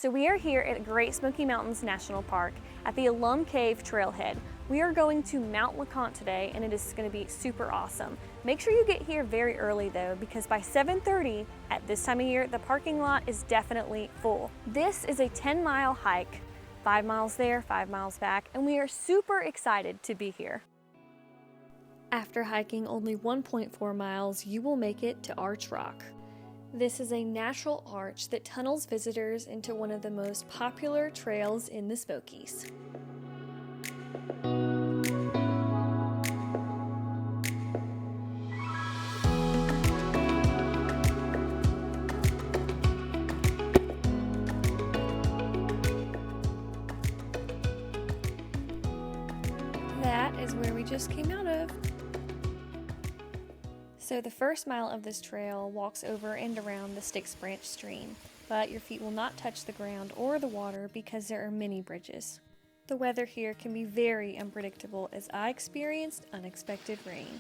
So we are here at Great Smoky Mountains National Park at the Alum Cave trailhead. We are going to Mount Le Conte today, and it is going to be super awesome. Make sure you get here very early though, because by 7:30 at this time of year, the parking lot is definitely full. This is a 10-mile hike, 5 miles there, 5 miles back, and we are super excited to be here. After hiking only 1.4 miles, you will make it to Arch Rock. This is a natural arch that tunnels visitors into one of the most popular trails in the Smokies. That is where we just came out of. So the first mile of this trail walks over and around the Styx Branch stream, but your feet will not touch the ground or the water because there are many bridges. The weather here can be very unpredictable, as I experienced unexpected rain.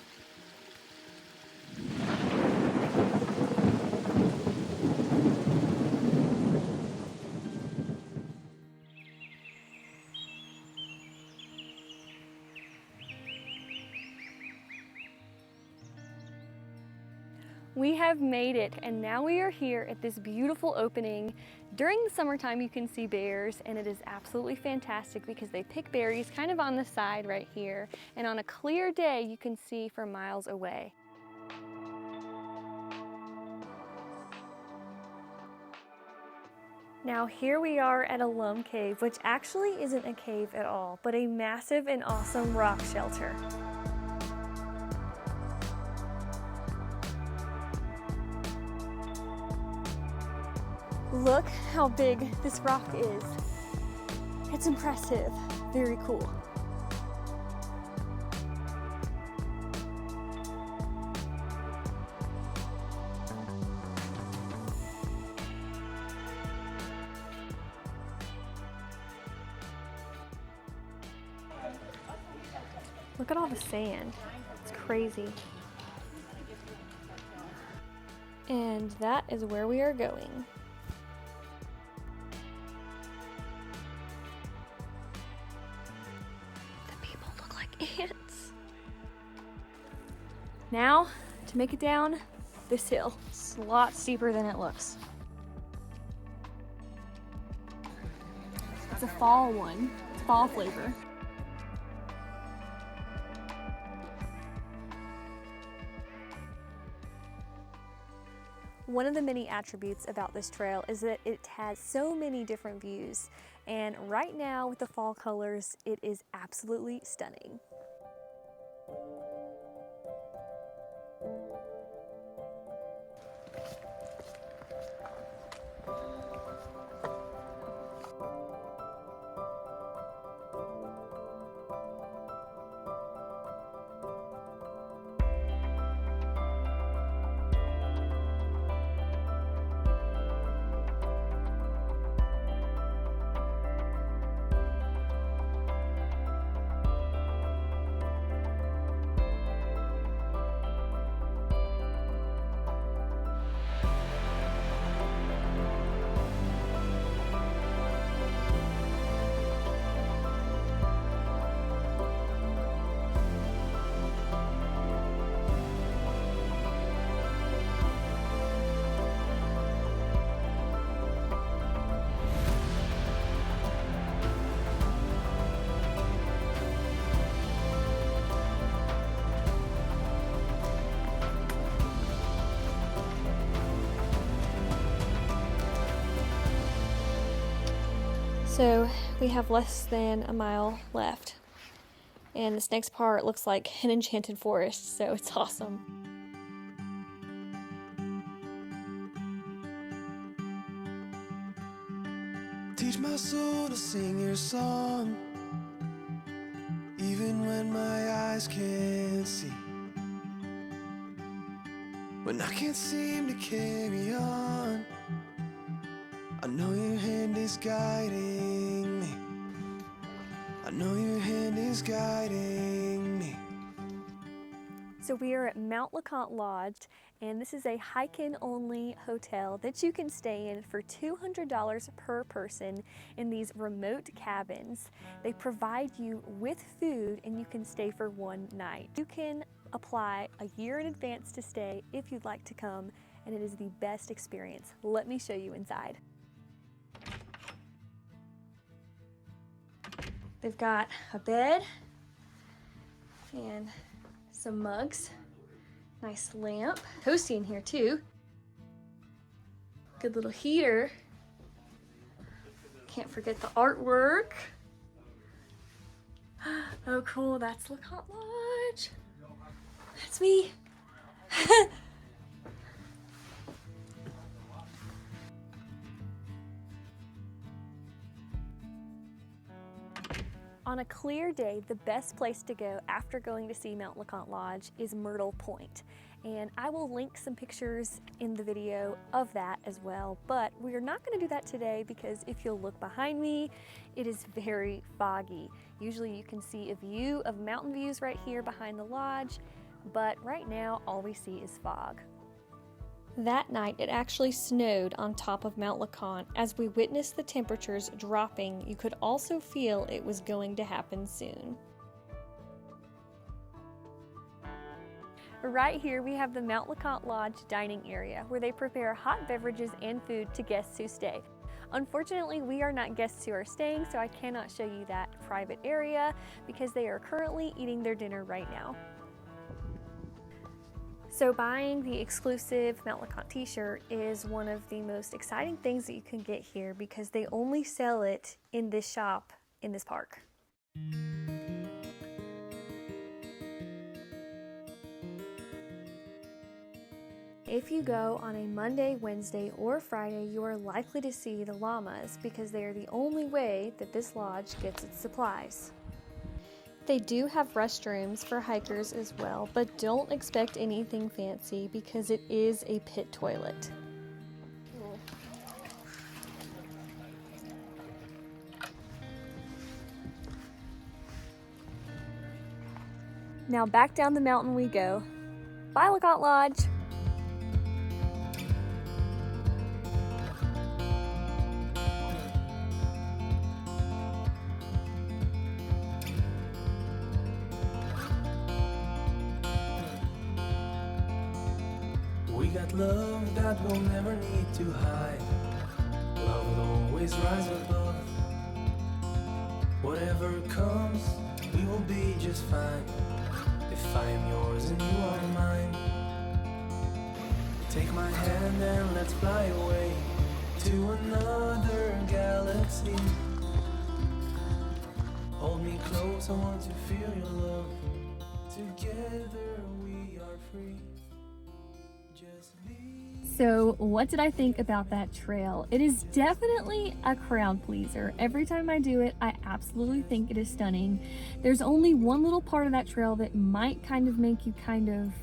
We have made it, and now we are here at this beautiful opening. During the summertime you can see bears, and it is absolutely fantastic because they pick berries kind of on the side right here, and on a clear day you can see for miles away. Now here we are at Alum Cave, which actually isn't a cave at all, but a massive and awesome rock shelter. Look how big this rock is. It's impressive, very cool. Look at all the sand, it's crazy. And that is where we are going. Ants. Now, to make it down this hill. It's a lot steeper than it looks. It's a fall one, it's fall flavor. One of the many attributes about this trail is that it has so many different views, and right now with the fall colors, it is absolutely stunning. So we have less than a mile left, and this next part looks like an enchanted forest, so it's awesome. Teach my soul to sing your song, even when my eyes can't see, when I can't seem to carry on. I know your hand is guiding me. I know your hand is guiding me. So we are at Mount Le Conte Lodge, and this is a hike-in only hotel that you can stay in for $200 per person in these remote cabins. They provide you with food and you can stay for one night. You can apply a year in advance to stay if you'd like to come, and it is the best experience. Let me show you inside. They've got a bed and some mugs, nice lamp, toasty in here too. Good little heater. Can't forget the artwork. Oh cool, that's LeConte Lodge. That's me. On a clear day, the best place to go after going to see Mount Le Conte Lodge is Myrtle Point. And I will link some pictures in the video of that as well, but we are not going to do that today because if you'll look behind me, it is very foggy. Usually you can see a view of mountain views right here behind the lodge, but right now all we see is fog. That night, it actually snowed on top of Mount Le Conte. As we witnessed the temperatures dropping, you could also feel it was going to happen soon. Right here, we have the Mount Le Conte Lodge dining area, where they prepare hot beverages and food to guests who stay. Unfortunately, we are not guests who are staying, so I cannot show you that private area because they are currently eating their dinner right now. So buying the exclusive Mount Le Conte t-shirt is one of the most exciting things that you can get here because they only sell it in this shop in this park. If you go on a Monday, Wednesday, or Friday, you are likely to see the llamas because they are the only way that this lodge gets its supplies. They do have restrooms for hikers as well, but don't expect anything fancy because it is a pit toilet. Now back down the mountain we go. Bye, LeConte Lodge! We got love that we'll never need to hide. Love will always rise above. Whatever comes, we will be just fine. If I am yours and you are mine. Take my hand and let's fly away to another galaxy. Hold me close, I want to feel your love. Together we are free. So what did I think about that trail? It is definitely a crowd pleaser. Every time I do it, I absolutely think it is stunning. There's only one little part of that trail that might kind of make you kind of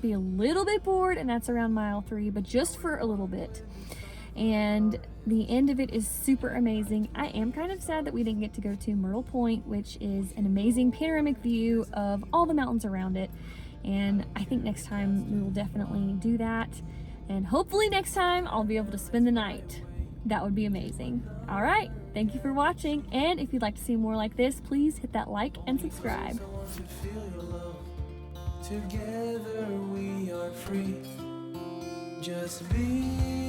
be a little bit bored, and that's around mile 3, but just for a little bit. And the end of it is super amazing. I am kind of sad that we didn't get to go to Myrtle Point, which is an amazing panoramic view of all the mountains around it. And I think next time we will definitely do that. And hopefully next time I'll be able to spend the night. That would be amazing. All right, thank you for watching. And if you'd like to see more like this, please hit that like and subscribe. Together we are free. Just be